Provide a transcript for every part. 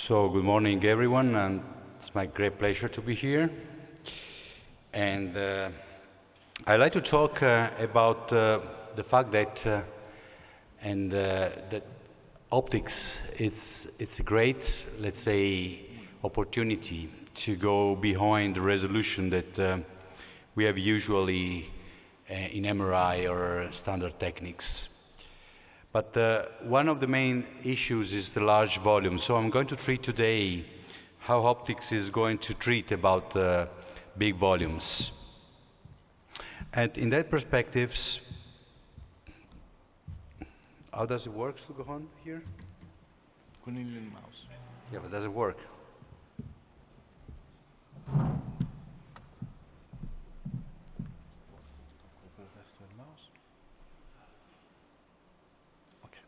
So good morning, everyone, and it's my great pleasure to be here. And I'd like to talk about the fact that that optics it's a great, let's say, opportunity to go behind the resolution that we have usually in MRI or standard techniques. But one of the main issues is the large volume. So I'm going to treat today how optics is going to treat about big volumes. And in that perspective, how does it work to go on here? Con il mouse. Yeah, but does it work? Okay.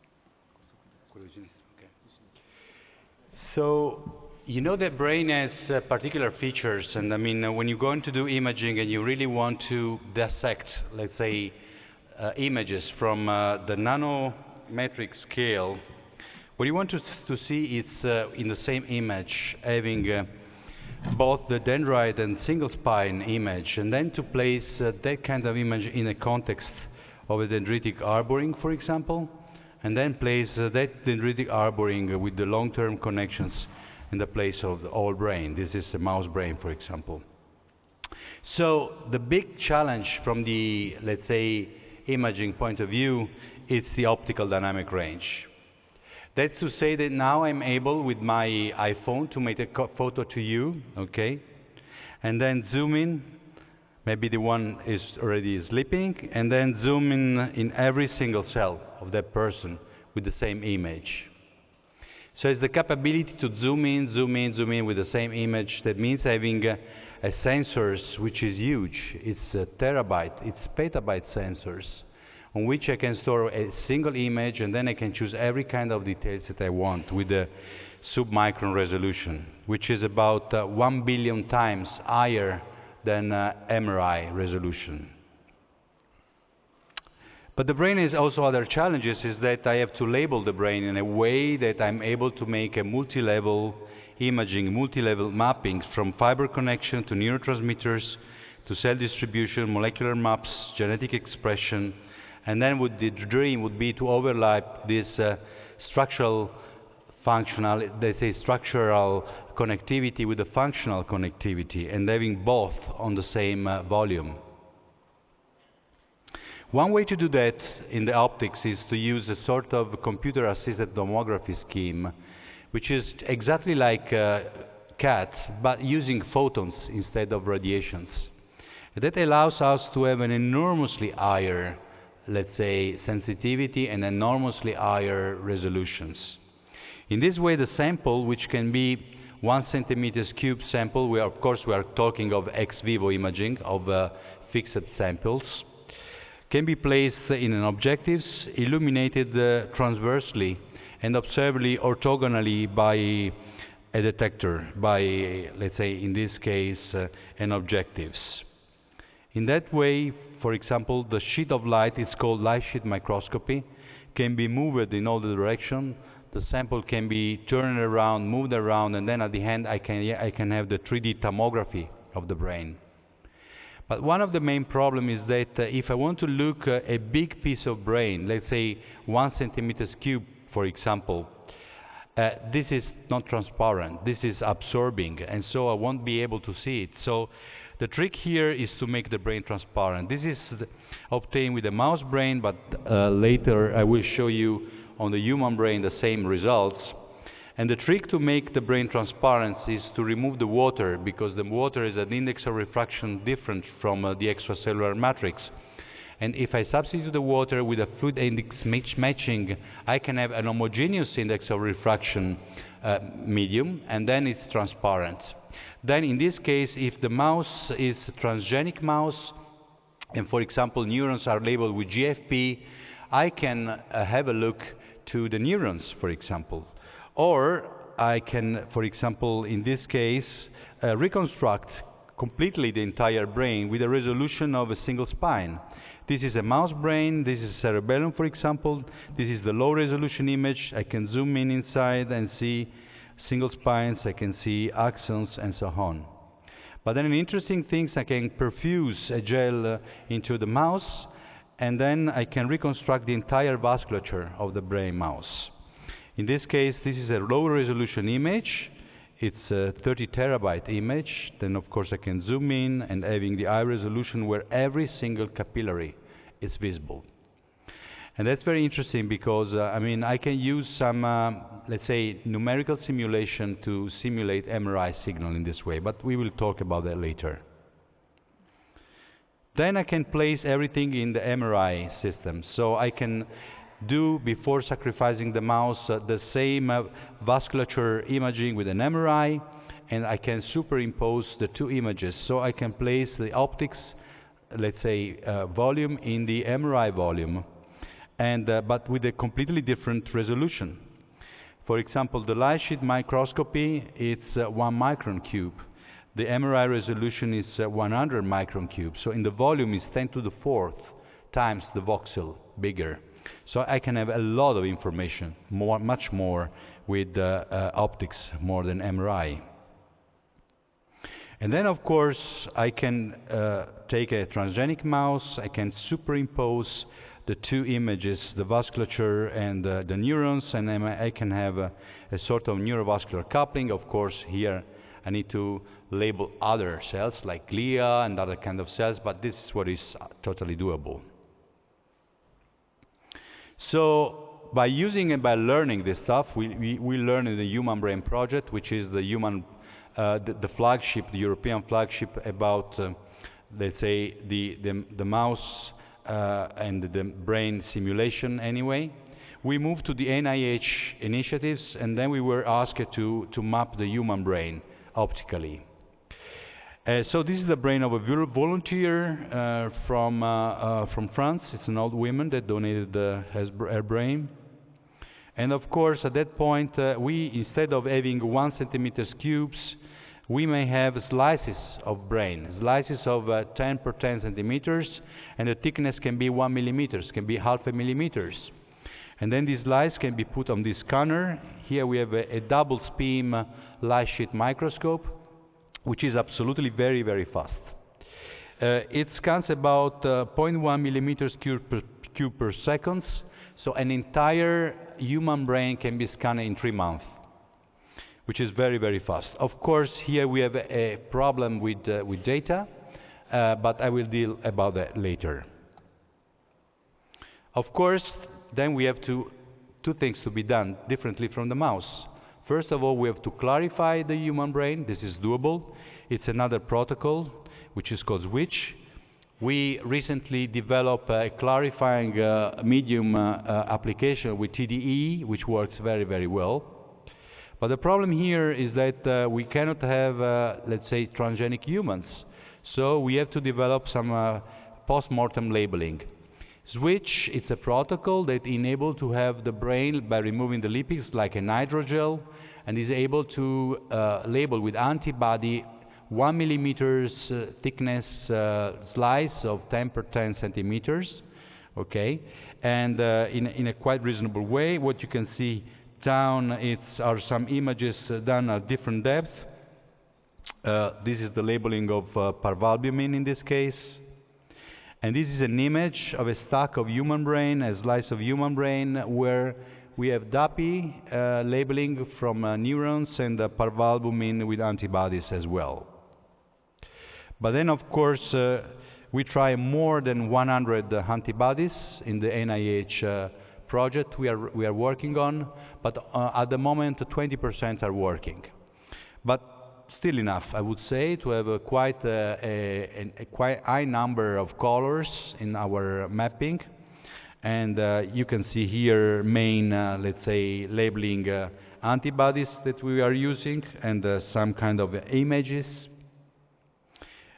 So, you know the brain has particular features, and I mean, when you're going to do imaging and you really want to dissect, let's say, images from the nanometric scale, what you want to see is in the same image having both the dendrite and single spine image, and then to place that kind of image in a context of a dendritic arboring, for example, and then place that dendritic arboring with the long-term connections in the place of the whole brain. This is a mouse brain, for example. So the big challenge from the, let's say, imaging point of view is the optical dynamic range. That's to say that now I'm able with my iPhone to make a photo to you, okay, and then zoom in. Maybe the one is already sleeping, and then zoom in every single cell of that person with the same image. So it's the capability to zoom in with the same image. That means having a sensors which is huge. It's a terabyte, it's petabyte sensors on which I can store a single image, and then I can choose every kind of details that I want with the submicron resolution, which is about 1 billion times higher than MRI resolution. But the brain has also other challenges, is that I have to label the brain in a way that I'm able to make a multi-level imaging, multi-level mappings from fiber connection to neurotransmitters to cell distribution, molecular maps, genetic expression, and then the dream would be to overlap this structural functional, they say structural connectivity with the functional connectivity, and having both on the same volume. One way to do that in the optics is to use a sort of computer-assisted tomography scheme, which is exactly like CAT, but using photons instead of radiations. That allows us to have an enormously higher, let's say, sensitivity and enormously higher resolutions. In this way, the sample, which can be 1 centimeters cube sample, of course we are talking of ex vivo imaging of fixed samples, can be placed in an objectives, illuminated transversely and observably orthogonally by a detector, by, let's say, in this case, an objectives. In that way, for example, the sheet of light is called light sheet microscopy, can be moved in all the direction. The sample can be turned around, moved around, and then at the end I can have the 3D tomography of the brain. But one of the main problems is that if I want to look a big piece of brain, let's say 1 centimeters cube, for example, this is not transparent, this is absorbing, and so I won't be able to see it. So the trick here is to make the brain transparent. This is obtained with a mouse brain, but later I will show you on the human brain the same results. And the trick to make the brain transparent is to remove the water, because the water is an index of refraction different from the extracellular matrix. And if I substitute the water with a fluid index matching, I can have an homogeneous index of refraction medium, and then it's transparent. Then in this case, if the mouse is a transgenic mouse, and for example neurons are labeled with GFP, I can have a look to the neurons, for example. Or I can, for example, in this case, reconstruct completely the entire brain with a resolution of a single spine. This is a mouse brain, this is cerebellum, for example. This is the low resolution image. I can zoom in inside and see single spines, I can see axons, and so on. But then an interesting thing, I can perfuse a gel into the mouse, and then I can reconstruct the entire vasculature of the brain mouse. In this case, this is a low resolution image. It's a 30 terabyte image. Then of course I can zoom in and having the high resolution where every single capillary is visible. And that's very interesting because I mean I can use some let's say numerical simulation to simulate MRI signal in this way, but we will talk about that later. Then I can place everything in the MRI system. So I can do, before sacrificing the mouse, the same vasculature imaging with an MRI, and I can superimpose the two images. So I can place the optics, let's say, volume in the MRI volume, and but with a completely different resolution. For example, the light sheet microscopy, it's 1 micron cube. The MRI resolution is 100 micron cube. So in the volume is 10 to the 4th times the voxel bigger. So I can have a lot of information, much more with optics more than MRI. And then of course I can take a transgenic mouse, I can superimpose the two images, the vasculature and the neurons, and then I can have a sort of neurovascular coupling. Of course here I need to label other cells like glia and other kind of cells, but this is what is totally doable. So by using and by learning this stuff, we learn in the Human Brain Project, which is the human, the flagship, the European flagship about, let's say, the mouse and the brain simulation anyway. We moved to the NIH initiatives, and then we were asked to map the human brain optically. So this is the brain of a volunteer from France. It's an old woman that donated her brain. And of course, at that point, we, instead of having 1 centimeter cubes, we may have slices of brain, slices of 10 per 10 centimeters, and the thickness can be 1 millimeter, can be half a millimeter. And then these slices can be put on this scanner. Here we have a double SPEAM light sheet microscope, which is absolutely very, very fast. It scans about 0.1 millimeters cube per second, so an entire human brain can be scanned in 3 months, which is very, very fast. Of course, here we have a problem with data, but I will deal about that later. Of course, then we have two things to be done differently from the mouse. First of all, we have to clarify the human brain. This is doable. It's another protocol, which is called switch. We recently developed a clarifying medium application with TDE, which works very, very well. But the problem here is that we cannot have, let's say, transgenic humans. So we have to develop some post-mortem labeling. Switch, it's a protocol that enables to have the brain by removing the lipids like an hydrogel, and is able to label with antibody 1 millimeter thickness slice of 10 per 10 centimeters, okay, and in a quite reasonable way. What you can see down are some images done at different depths. This is the labeling of parvalbumin in this case. And this is an image of a stack of human brain, a slice of human brain, where we have DAPI labeling from neurons and parvalbumin with antibodies as well. But then, of course, we try more than 100 antibodies in the NIH project we are working on, but at the moment 20% are working. But still enough, I would say, to have a quite high number of colors in our mapping. And you can see here main, let's say, labeling antibodies that we are using, and some kind of images.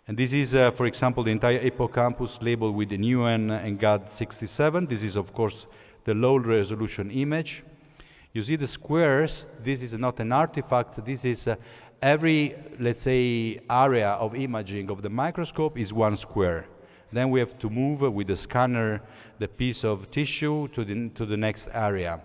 And this is, for example, the entire hippocampus labeled with the NUN and GAD67. This is, of course, the low-resolution image. You see the squares. This is not an artifact. This is every, let's say, area of imaging of the microscope is 1 square. Then we have to move with the scanner the piece of tissue to the next area.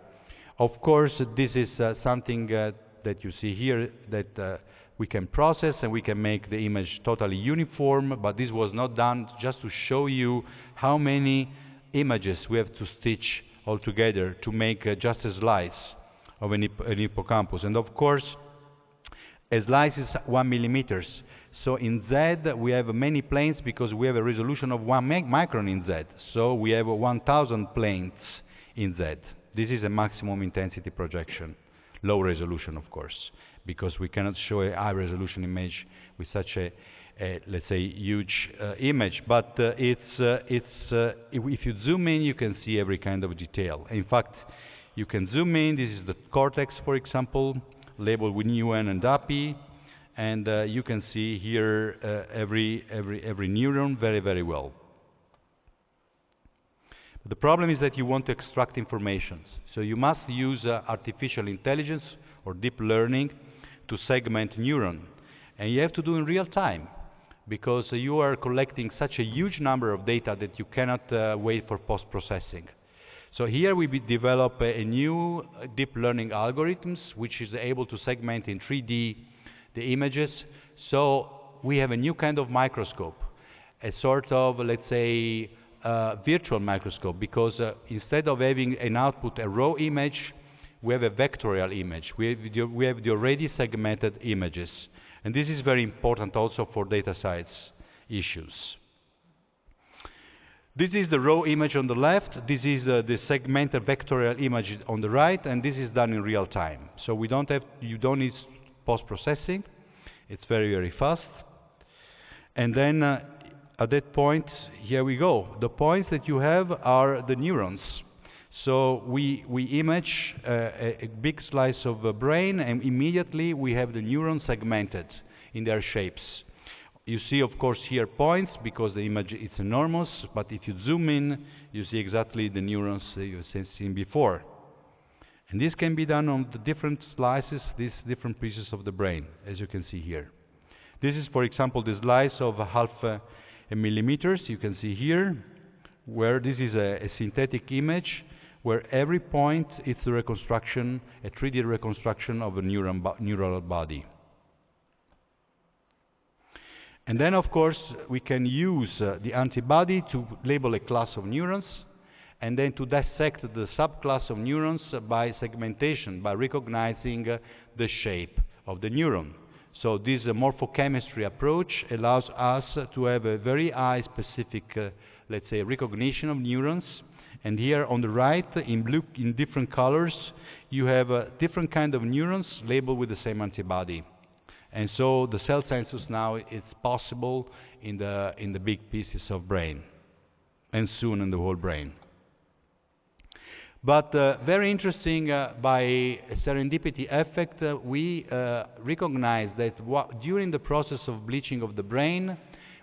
Of course, this is something that you see here that we can process and we can make the image totally uniform, but this was not done just to show you how many images we have to stitch all together to make just a slice of an hippocampus. And of course, a slice is 1 millimeters. So in Z we have many planes because we have a resolution of 1 micron in Z. So we have 1,000 planes in Z. This is a maximum intensity projection, low resolution of course, because we cannot show a high resolution image with such a let's say huge image. But if you zoom in, you can see every kind of detail. In fact, you can zoom in. This is the cortex, for example, labeled with UN and API. And you can see here every neuron very, very well. But the problem is that you want to extract information. So you must use artificial intelligence or deep learning to segment neuron. And you have to do in real time, because you are collecting such a huge number of data that you cannot wait for post-processing. So here we develop a new deep learning algorithms, which is able to segment in 3D the images. So we have a new kind of microscope, a sort of, let's say, virtual microscope, because instead of having an output, a raw image, we have a vectorial image. We have the already segmented images. And this is very important also for data science issues. This is the raw image on the left. This is the segmented vectorial image on the right, and this is done in real time. So you don't need post-processing. It's very, very fast. And then at that point, here we go. The points that you have are the neurons. So we image a big slice of a brain, and immediately we have the neurons segmented in their shapes. You see, of course, here points because the image is enormous, but if you zoom in, you see exactly the neurons you've seen before. And this can be done on the different slices, these different pieces of the brain, as you can see here. This is, for example, the slice of half a millimeters. You can see here, where this is a synthetic image, where every point is a reconstruction, a 3D reconstruction of a neural body. And then, of course, we can use the antibody to label a class of neurons, and then to dissect the subclass of neurons by segmentation, by recognizing the shape of the neuron. So this morphochemistry approach allows us to have a very high specific, let's say, recognition of neurons. And here on the right, in blue, in different colors, you have different kind of neurons labeled with the same antibody. And so the cell census now is possible in the big pieces of brain, and soon in the whole brain. But very interesting, by a serendipity effect, we recognize that during the process of bleaching of the brain,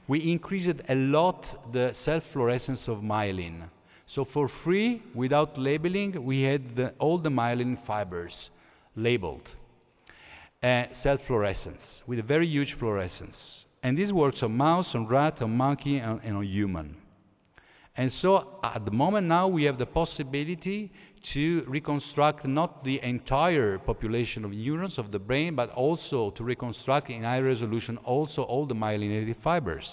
we increased a lot the self-fluorescence of myelin. So for free, without labeling, we had all the myelin fibers labeled. Self-fluorescence, with a very huge fluorescence. And this works on mouse, on rat, on monkey, and on human. And so at the moment now we have the possibility to reconstruct not the entire population of neurons of the brain, but also to reconstruct in high resolution also all the myelinated fibers.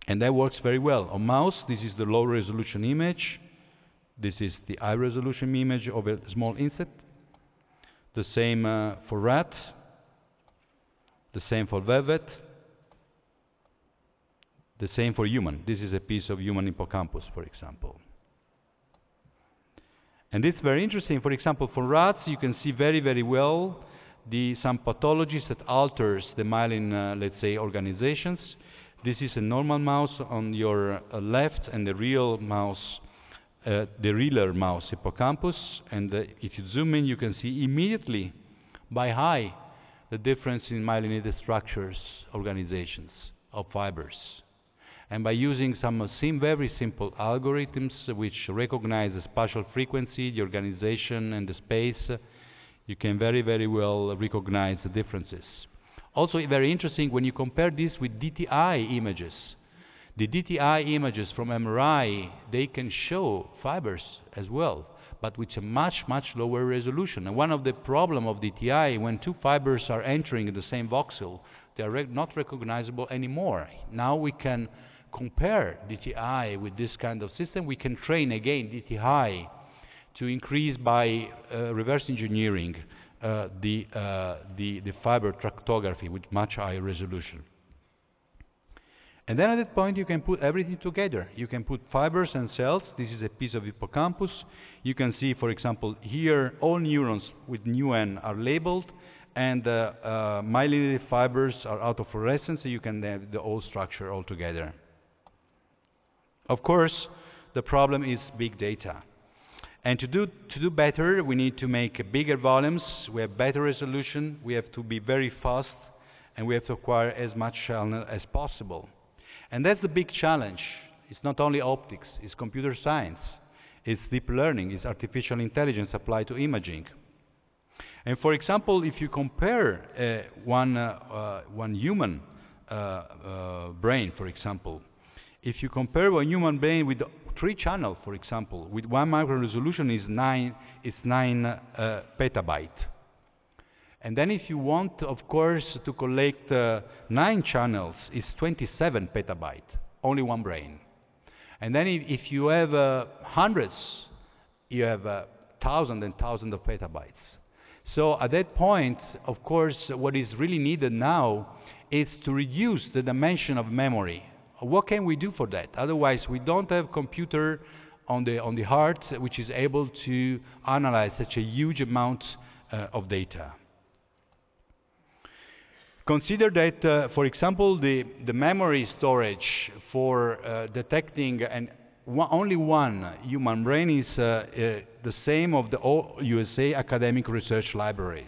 And that works very well. On mouse, this is the low resolution image. This is the high resolution image of a small insect. The same for rat. The same for velvet. The same for human. This is a piece of human hippocampus, for example. And it's very interesting. For example, for rats, you can see very, very well some pathologies that alters the myelin, let's say, organizations. This is a normal mouse on your left, and the real mouse, the realer mouse hippocampus. And if you zoom in, you can see immediately, by eye, the difference in myelinated structures, organizations of fibers. And by using some very simple algorithms which recognize the spatial frequency, the organization, and the space, you can very, very well recognize the differences. Also very interesting when you compare this with DTI images. The DTI images from MRI, they can show fibers as well, but with a much, much lower resolution. And one of the problems of DTI, when two fibers are entering the same voxel, they are not recognizable anymore. Now we can compare DTI with this kind of system. We can train again DTI to increase by reverse engineering the fiber tractography with much higher resolution. And then at that point you can put everything together. You can put fibers and cells. This is a piece of hippocampus. You can see, for example, here all neurons with n are labeled, and myelinated fibers are autofluorescent, so you can have the whole structure all together. Of course, the problem is big data. And to do better, we need to make bigger volumes, we have better resolution, we have to be very fast, and we have to acquire as much channel as possible. And that's the big challenge. It's not only optics, it's computer science, it's deep learning, it's artificial intelligence applied to imaging. And for example, if you compare one human brain, for example, if you compare one human brain with 3 channels, for example, with 1 micron resolution is 9 petabyte. And then if you want, of course, to collect 9 channels, it's 27 petabyte, only one brain. And then if you have hundreds, you have thousands and thousands of petabytes. So at that point, of course, what is really needed now is to reduce the dimension of memory. What can we do for that? Otherwise, we don't have computer on the heart which is able to analyze such a huge amount of data. Consider that, for example, the memory storage for detecting only one human brain is the same of the all USA academic research libraries.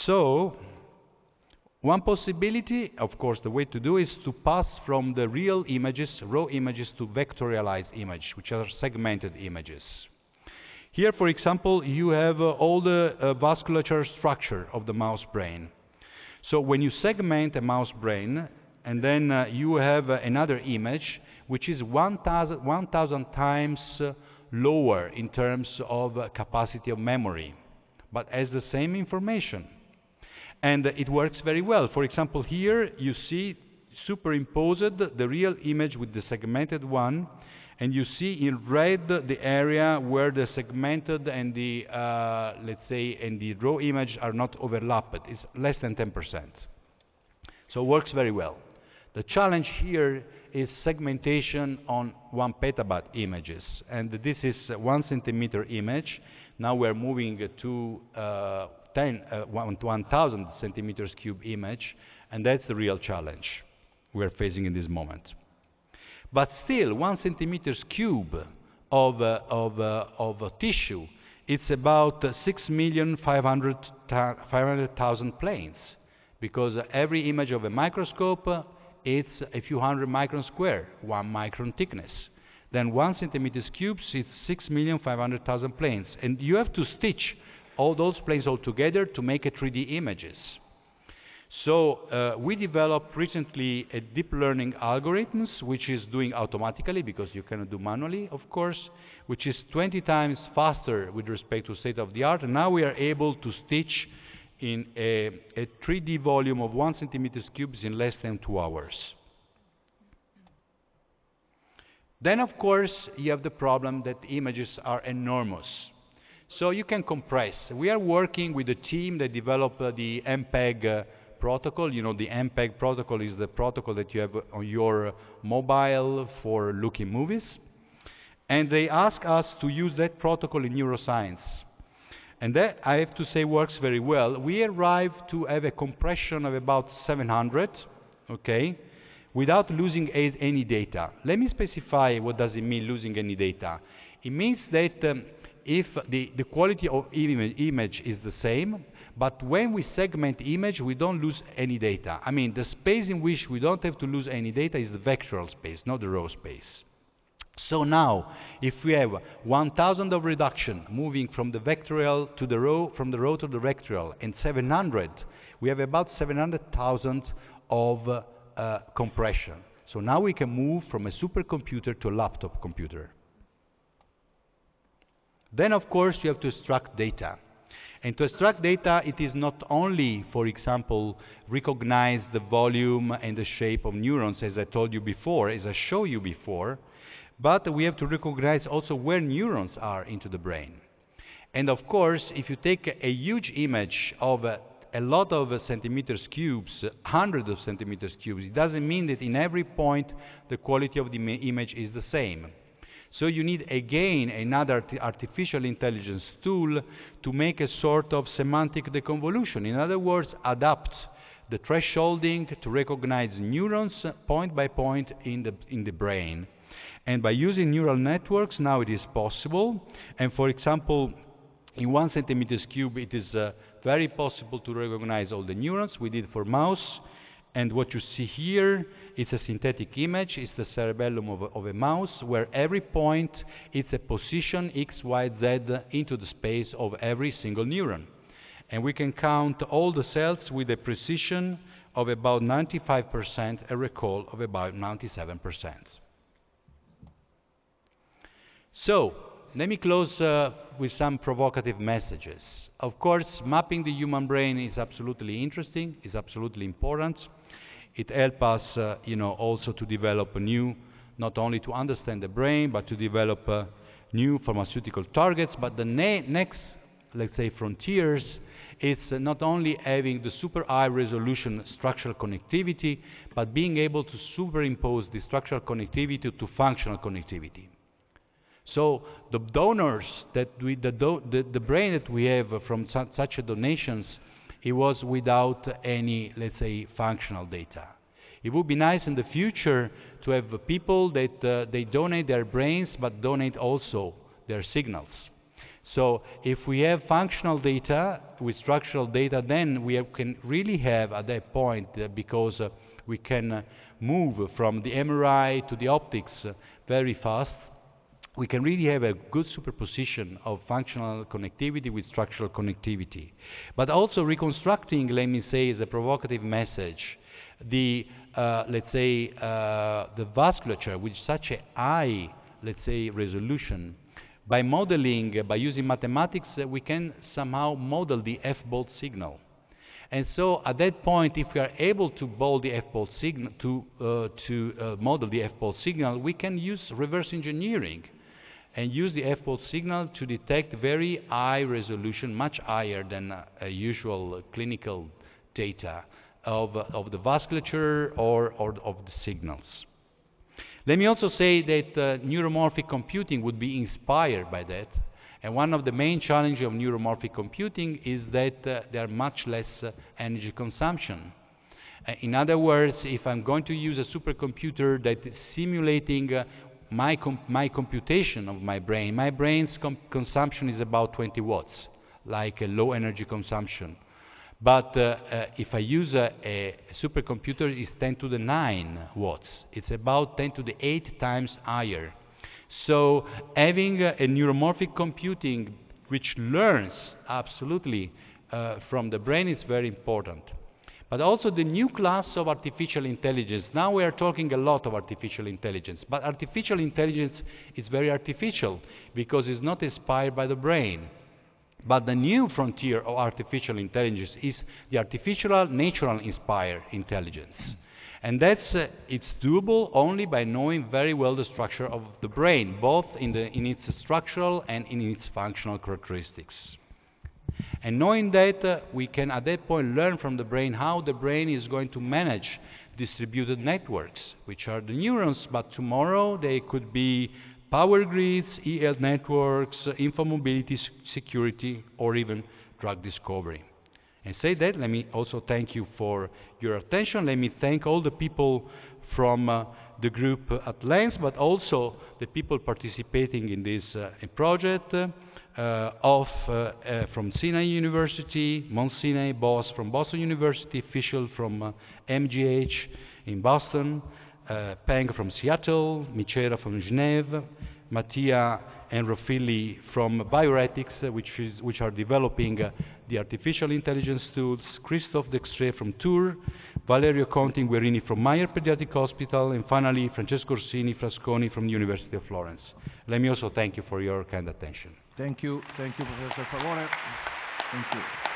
So, one possibility, of course, the way to do is to pass from the real images, raw images, to vectorialized images, which are segmented images. Here, for example, you have all the vasculature structure of the mouse brain. So when you segment a mouse brain, and then you have another image, which is 1,000 times lower in terms of capacity of memory, but has the same information. And it works very well. For example, here you see superimposed the real image with the segmented one, and you see in red the area where the segmented and the, let's say, and the raw image are not overlapped. It's less than 10%. So it works very well. The challenge here is segmentation on 1 petabyte images, and this is 1 centimeter image. Now we're moving to 1,000 centimeters cube image, and that's the real challenge we're facing in this moment. But still, 1 centimeters cube of tissue, it's about 6,500,000 planes, because every image of a microscope, it's a few hundred microns square, 1 micron thickness. Then 1 centimeters cubes, it's 6,500,000 planes, and you have to stitch all those planes all together to make a 3D images. So we developed recently a deep learning algorithms, which is doing automatically, because you cannot do manually, of course, which is 20 times faster with respect to state of the art. And now we are able to stitch in a 3D volume of 1 centimeters cubes in less than 2 hours. Then, of course, you have the problem that the images are enormous. So you can compress. We are working with a team that developed the MPEG protocol. You know, the MPEG protocol is the protocol that you have on your mobile for looking movies. And they ask us to use that protocol in neuroscience. And that, I have to say, works very well. We arrived to have a compression of about 700, okay, without losing any data. Let me specify what does it mean, losing any data. It means that if the quality of image is the same, but when we segment image, we don't lose any data. I mean, the space in which we don't have to lose any data is the vectoral space, not the raw space. So now, if we have 1,000 of reduction moving from the vectorial to the raw, from the raw to the vectorial, and 700, we have about 700,000 of compression. So now we can move from a supercomputer to a laptop computer. Then, of course, you have to extract data. And to extract data, it is not only, for example, recognize the volume and the shape of neurons, as I told you before, as I showed you before, but we have to recognize also where neurons are into the brain. And of course, if you take a huge image of a lot of centimeters cubes, hundreds of centimeters cubes, it doesn't mean that in every point the quality of the image is the same. So you need again another artificial intelligence tool to make a sort of semantic deconvolution. In other words, adapt the thresholding to recognize neurons point by point in the brain. And by using neural networks, now it is possible. And for example, in 1 centimeters cube, it is very possible to recognize all the neurons. We did for mouse. And what you see here is a synthetic image. It's the cerebellum of a mouse, where every point is a position x, y, z into the space of every single neuron. And we can count all the cells with a precision of about 95%, a recall of about 97%. So, let me close with some provocative messages. Of course, mapping the human brain is absolutely interesting, is absolutely important. It helps us, also to develop not only to understand the brain, but to develop new pharmaceutical targets. But the next, let's say, frontiers is not only having the super high resolution structural connectivity, but being able to superimpose the structural connectivity to functional connectivity. So the donors that the brain that we have from such donations, it was without any, let's say, functional data. It would be nice in the future to have people that they donate their brains, but donate also their signals. So if we have functional data with structural data, then we can really have at that point, because we can move from the MRI to the optics very fast, we can really have a good superposition of functional connectivity with structural connectivity. But also reconstructing, let me say, is a provocative message. The, the vasculature with such a high, let's say, resolution, by modeling, by using mathematics, we can somehow model the F-Bolt signal. And so at that point, if we are able to model the F-Bolt signal, model the F-Bolt signal, we can use reverse engineering and use the F-Bolt signal to detect very high resolution, much higher than usual clinical data of the vasculature or of the signals. Let me also say that neuromorphic computing would be inspired by that. And one of the main challenges of neuromorphic computing is that there are much less energy consumption. In other words, if I'm going to use a supercomputer that is simulating my computation of my brain's consumption is about 20 watts, like a low energy consumption. But if I use a supercomputer, it's 10 to the 9 watts. It's about 10 to the 8 times higher. So having a neuromorphic computing which learns absolutely from the brain is very important. But also the new class of artificial intelligence. Now we are talking a lot of artificial intelligence, but artificial intelligence is very artificial because it's not inspired by the brain. But the new frontier of artificial intelligence is the artificial natural inspired intelligence. And that's it's doable only by knowing very well the structure of the brain, both in its structural and in its functional characteristics. And knowing that, we can at that point learn from the brain how the brain is going to manage distributed networks, which are the neurons, but tomorrow they could be power grids, e-health networks, infomobility, security, or even drug discovery. And say that, let me also thank you for your attention. Let me thank all the people from the group at Lens, but also the people participating in this project. From Sinai University, Mount Sinai, Boss from Boston University, Fischel from MGH in Boston, Peng from Seattle, Micera from Geneva, Mattia and Rofili from Bioethics, which are developing the artificial intelligence tools, Christophe Dextre from Tours, Valerio Conti Guerini from Mayer Pediatric Hospital, and finally Francesco Orsini Frasconi from the University of Florence. Let me also thank you for your kind attention. Thank you, Professor Pavone. Thank you.